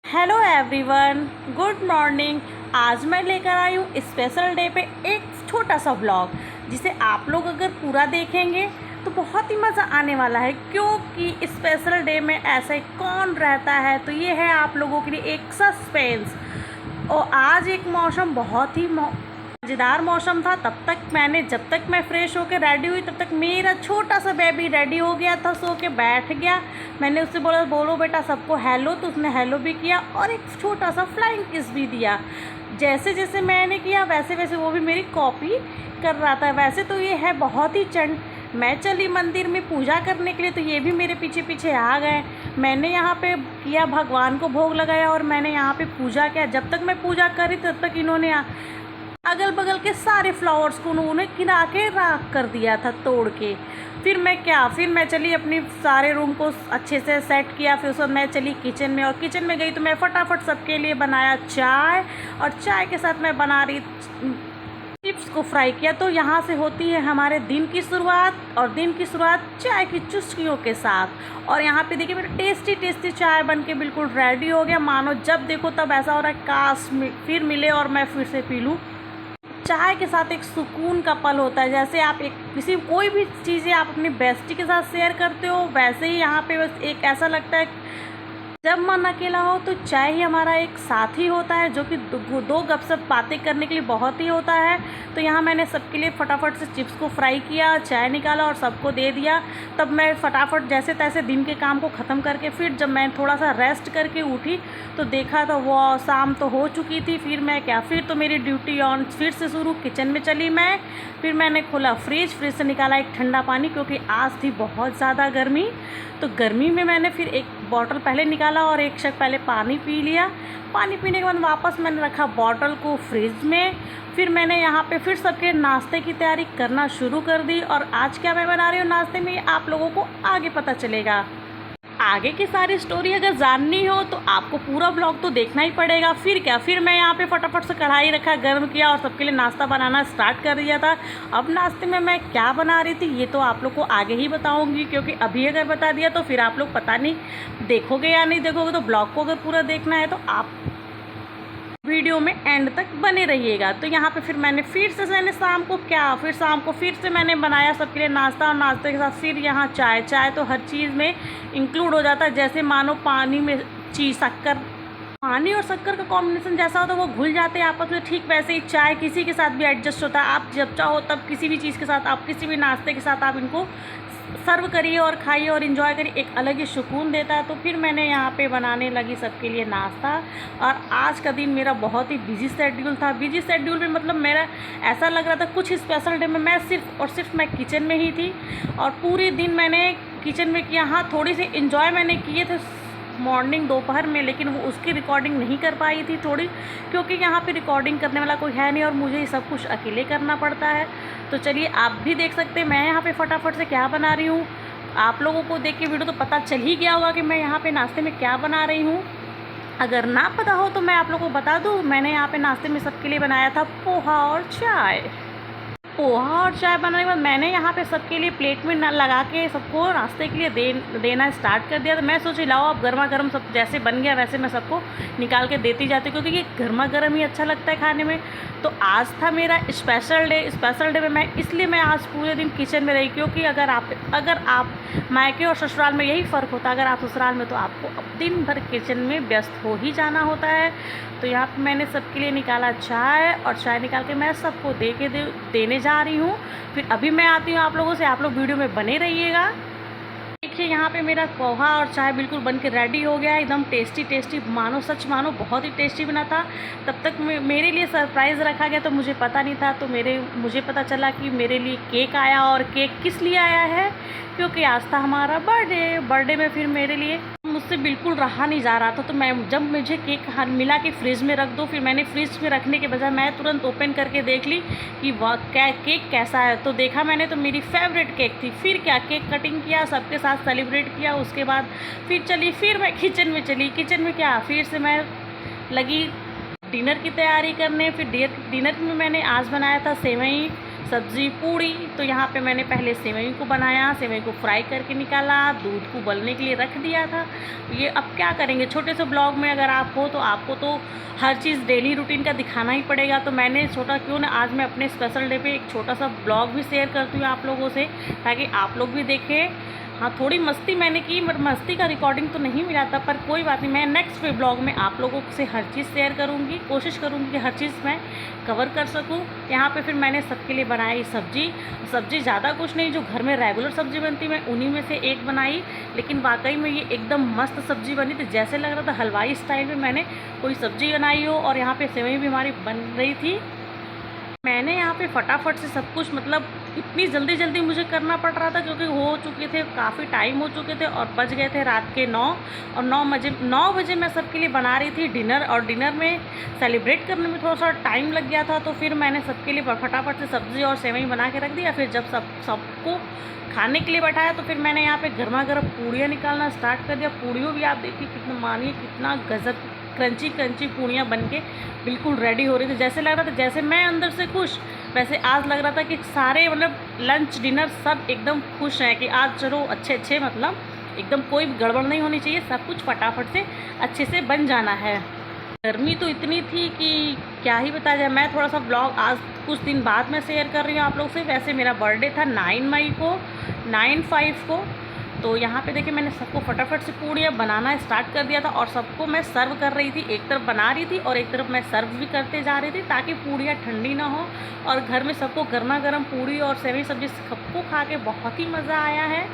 Hello everyone, good morning. आज मैं लेकर आई हूँ स्पेशल डे पे एक छोटा सा व्लॉग, जिसे आप लोग अगर पूरा देखेंगे तो बहुत ही मज़ा आने वाला है, क्योंकि स्पेशल डे में ऐसे कौन रहता है। तो ये है आप लोगों के लिए एक सस्पेंस। और आज एक मौसम बहुत ही मज़ेदार मौसम था। जब तक मैं फ़्रेश होकर रेडी हुई, तब तक मेरा छोटा सा बेबी रेडी हो गया था, सो के बैठ गया। मैंने उससे बोला बोलो बेटा सबको हेलो, तो उसने हेलो भी किया और एक छोटा सा फ्लाइंग किस भी दिया। जैसे जैसे मैंने किया वैसे वैसे वो भी मेरी कॉपी कर रहा था। वैसे तो ये है बहुत ही चंड। मैं चली मंदिर में पूजा करने के लिए, तो ये भी मेरे पीछे पीछे आ गए। मैंने यहाँ पे किया, भगवान को भोग लगाया और मैंने यहाँ पे पूजा किया। जब तक मैं पूजा कर रही तब तक इन्होंने अगल बगल के सारे फ्लावर्स को उन्होंने गिरा के राख कर दिया था, तोड़ के। फिर मैं चली अपनी सारे रूम को अच्छे से सेट किया। फिर उसके बाद मैं चली किचन में, और किचन में गई तो मैं फटाफट सबके लिए बनाया चाय, और चाय के साथ मैं बना रही चिप्स को फ्राई किया। तो यहाँ से होती है हमारे दिन की शुरुआत, और दिन की शुरुआत चाय की चुस्कियों के साथ। और यहाँ पे देखिए मेरा टेस्टी टेस्टी चाय बन के बिल्कुल रेडी हो गया। मानो जब देखो तब ऐसा हो रहा है काश फिर मिले और मैं फिर से पी लूँ। चाय के साथ एक सुकून का पल होता है। जैसे आप कोई भी चीज़ें आप अपनी बेस्टी के साथ शेयर करते हो, वैसे ही यहाँ पे बस एक ऐसा लगता है जब मन अकेला हो तो चाय ही हमारा एक साथी होता है, जो कि दो गपशप बातें करने के लिए बहुत ही होता है। तो यहाँ मैंने सबके लिए फटाफट से चिप्स को फ्राई किया, चाय निकाला और सबको दे दिया। तब मैं फटाफट जैसे तैसे दिन के काम को ख़त्म करके, फिर जब मैं थोड़ा सा रेस्ट करके उठी तो देखा तो वो शाम तो हो चुकी थी। फिर तो मेरी ड्यूटी ऑन फिर से शुरू। किचन में चली मैं, फिर मैंने खोला फ्रिज से निकाला एक ठंडा पानी, क्योंकि आज थी बहुत ज़्यादा गर्मी। तो गर्मी में मैंने फिर एक बॉटल पहले निकाला और एक शक पहले पानी पी लिया। पानी पीने के बाद वापस मैंने रखा बॉटल को फ्रिज में। फिर मैंने यहाँ पे फिर सबके नाश्ते की तैयारी करना शुरू कर दी। और आज क्या मैं बना रही हूँ नाश्ते में, आप लोगों को आगे पता चलेगा। आगे की सारी स्टोरी अगर जाननी हो तो आपको पूरा ब्लॉग तो देखना ही पड़ेगा। फिर मैं यहाँ पे फटाफट से कढ़ाई रखा, गर्म किया और सबके लिए नाश्ता बनाना स्टार्ट कर दिया था। अब नाश्ते में मैं क्या बना रही थी ये तो आप लोग को आगे ही बताऊंगी, क्योंकि अभी अगर बता दिया तो फिर आप लोग पता नहीं देखोगे या नहीं देखोगे। तो ब्लॉग को अगर पूरा देखना है तो आप वीडियो में एंड तक बने रहिएगा। तो यहाँ पे फिर शाम को फिर से मैंने बनाया सबके लिए नाश्ता, और नाश्ते के साथ फिर यहाँ चाय तो हर चीज़ में इंक्लूड हो जाता है। जैसे मानो पानी और शक्कर का कॉम्बिनेशन जैसा होता है, वो घुल जाते हैं आपस में, ठीक वैसे ही चाय किसी के साथ भी एडजस्ट होता है। आप जब चाहो तब किसी भी चीज़ के साथ, आप किसी भी नाश्ते के साथ आप इनको सर्व करिए और खाइए और इन्जॉय करिए, एक अलग ही सुकून देता है। तो फिर मैंने यहाँ पे बनाने लगी सबके लिए नाश्ता। और आज का दिन मेरा बहुत ही बिजी शेड्यूल था। बिजी शेड्यूल में मतलब मेरा ऐसा लग रहा था कुछ स्पेशल डे में मैं सिर्फ मैं किचन में ही थी, और पूरे दिन मैंने किचन में किया। हाँ, थोड़ी सी इन्जॉय मैंने किए थे मॉर्निंग दोपहर में, लेकिन वो उसकी रिकॉर्डिंग नहीं कर पाई थी थोड़ी, क्योंकि यहाँ पे रिकॉर्डिंग करने वाला कोई है नहीं और मुझे ये सब कुछ अकेले करना पड़ता है। तो चलिए आप भी देख सकते हैं मैं यहाँ पे फटाफट से क्या बना रही हूँ। आप लोगों को देख के वीडियो तो पता चल ही गया होगा कि मैं यहाँ पे नाश्ते में क्या बना रही हूँ। अगर ना पता हो तो मैं आप लोगों को बता दूँ, मैंने यहाँ पे नाश्ते में सबके लिए बनाया था पोहा और चाय बनाने के बाद मैंने यहाँ पे सबके लिए प्लेट में लगा के सबको नाश्ते के लिए देना स्टार्ट कर दिया। तो मैं सोची लाओ अब गर्मा गर्म सब जैसे बन गया वैसे मैं सबको निकाल के देती जाती हूँ, क्योंकि ये गर्मा गर्म ही अच्छा लगता है खाने में। तो आज था मेरा स्पेशल डे में मैं आज पूरे दिन किचन में रही, क्योंकि अगर आप मायके और ससुराल में यही फ़र्क होता है। अगर आप ससुराल में तो आपको दिन भर किचन में व्यस्त हो ही जाना होता है। तो यहाँ पे मैंने सबके लिए निकाला चाय, और चाय निकाल के मैं सबको देने जा रही हूँ। फिर अभी मैं आती हूँ आप लोगों से, आप लोग वीडियो में बने रहिएगा। देखिए यहाँ पे मेरा पोहा और चाय बिल्कुल बन के रेडी हो गया है, एकदम टेस्टी सच मानो बहुत ही टेस्टी बना था। तब तक मेरे लिए सरप्राइज़ रखा गया, तो मुझे पता नहीं था। तो मुझे पता चला कि मेरे लिए केक आया, और केक किस लिए आया है, क्योंकि आज था हमारा बर्थडे में फिर मेरे लिए मुझसे बिल्कुल रहा नहीं जा रहा था। तो जब मुझे केक मिला कि फ्रिज में रख दो, फिर मैंने फ्रिज में रखने के बजाय मैं तुरंत ओपन करके देख ली कि वाह केक कैसा है। तो देखा मैंने तो मेरी फेवरेट केक थी। फिर क्या केक कटिंग किया, सबके साथ सेलिब्रेट किया। उसके बाद फिर मैं किचन में क्या फिर से मैं लगी डिनर की तैयारी करने। फिर डिनर में मैंने आज बनाया था सब्ज़ी, पूड़ी। तो यहाँ पे मैंने पहले सेवई को बनाया, सेवई को फ्राई करके निकाला, दूध को उबलने के लिए रख दिया था। ये अब क्या करेंगे, छोटे से ब्लॉग में अगर आप हो तो आपको तो हर चीज़ डेली रूटीन का दिखाना ही पड़ेगा। तो मैंने सोचा क्यों ना आज मैं अपने स्पेशल डे पे एक छोटा सा ब्लॉग भी शेयर करती हूँ आप लोगों से, ताकि आप लोग भी देखें। हाँ, थोड़ी मस्ती मैंने की, बट मस्ती का रिकॉर्डिंग तो नहीं मिला था, पर कोई बात नहीं, मैं नेक्स्ट ब्लॉग में आप लोगों से हर चीज़ शेयर करूँगी, कोशिश करूँगी कि हर चीज़ मैं कवर कर सकूँ। यहाँ पे फिर मैंने सबके लिए बनाई सब्ज़ी ज़्यादा कुछ नहीं, जो घर में रेगुलर सब्ज़ी बनती मैं उन्हीं में से एक बनाई, लेकिन वाकई में ये एकदम मस्त सब्ज़ी बनी थी। जैसे लग रहा था हलवाई स्टाइल में मैंने कोई सब्ज़ी बनाई हो। और यहाँ पे सेवई भी हमारी बन रही थी। मैंने यहाँ पे फटाफट से सब कुछ, मतलब इतनी जल्दी मुझे करना पड़ रहा था क्योंकि हो चुके थे, काफ़ी टाइम हो चुके थे और बज गए थे रात के 9। और 9 बजे मैं सबके लिए बना रही थी डिनर, और डिनर में सेलिब्रेट करने में थोड़ा सा टाइम लग गया था। तो फिर मैंने सबके लिए फटाफट से सब्ज़ी और सेवई बना के रख दिया। फिर जब सबको खाने के लिए बैठाया तो फिर मैंने यहाँ पे गर्मा गर्म पूड़ियाँ निकालना स्टार्ट कर दिया। पूड़ियों भी आप देखिए कितना, मानिए कितना गजब क्रंची पूड़ियाँ बन के बिल्कुल रेडी हो रही थी। जैसे लग रहा था जैसे मैं अंदर से खुश, वैसे आज लग रहा था कि सारे, मतलब लंच डिनर सब एकदम खुश हैं कि आज चलो अच्छे मतलब एकदम कोई गड़बड़ नहीं होनी चाहिए, सब कुछ फटाफट से अच्छे से बन जाना है। गर्मी तो इतनी थी कि क्या ही बताया जाए। मैं थोड़ा सा ब्लॉग आज कुछ दिन बाद में शेयर कर रही हूँ आप लोग से। वैसे मेरा बर्थडे था 9 मई को, 9/5 को। तो यहाँ पे देखिए मैंने सबको फटाफट से पूड़ियाँ बनाना स्टार्ट कर दिया था और सबको मैं सर्व कर रही थी। एक तरफ बना रही थी और एक तरफ मैं सर्व भी करते जा रही थी, ताकि पूड़ियाँ ठंडी ना हो। और घर में सबको गर्मा गर्म पूड़ी और सेवई सब्जी सबको खा के बहुत ही मज़ा आया है।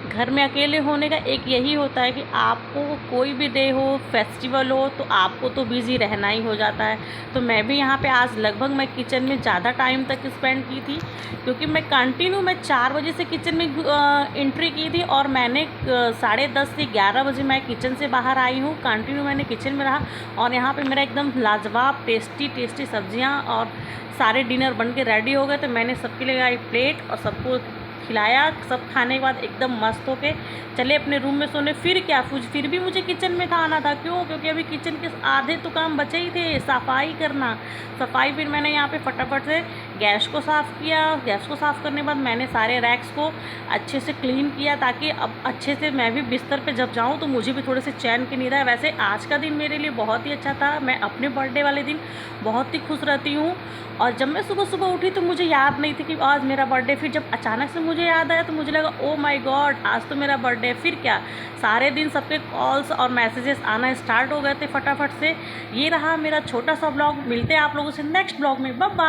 घर में अकेले होने का एक यही होता है कि आपको कोई भी डे हो, फेस्टिवल हो, तो आपको तो बिज़ी रहना ही हो जाता है। तो मैं भी यहाँ पे आज लगभग मैं किचन में ज़्यादा टाइम तक स्पेंड की थी, क्योंकि मैं कंटिन्यू 4 बजे से किचन में एंट्री की थी और मैंने 10:30 से 11 बजे मैं किचन से बाहर आई हूँ। कंटिन्यू मैंने किचन में रहा और यहाँ पर मेरा एकदम लाजवाब टेस्टी सब्जियाँ और सारे डिनर बन के रेडी हो गए। तो मैंने सबके लिए लगाई प्लेट और सबको खिलाया। सब खाने के बाद एकदम मस्त होके चले अपने रूम में सोने। फिर भी मुझे किचन में था आना था। क्यों? क्योंकि अभी किचन के आधे तो काम बचे ही थे, सफाई करना। फिर मैंने यहाँ पे फटाफट से गैस को साफ़ किया। गैस को साफ़ करने के बाद मैंने सारे रैक्स को अच्छे से क्लीन किया, ताकि अब अच्छे से मैं भी बिस्तर पे जब जाऊँ तो मुझे भी थोड़े से चैन की नींद आए। वैसे आज का दिन मेरे लिए बहुत ही अच्छा था। मैं अपने बर्थडे वाले दिन बहुत ही खुश रहती हूँ। और जब मैं सुबह उठी तो मुझे याद नहीं थी कि आज मेरा बर्थडे। फिर जब अचानक से मुझे याद आया तो मुझे लगा ओ माय गॉड, आज तो मेरा बर्थडे है। फिर क्या, सारे दिन सबके कॉल्स और मैसेजेस आना स्टार्ट हो गए थे फटाफट से। ये रहा मेरा छोटा सा ब्लॉग। मिलते हैं आप लोगों से नेक्स्ट ब्लॉग में। Bye bye.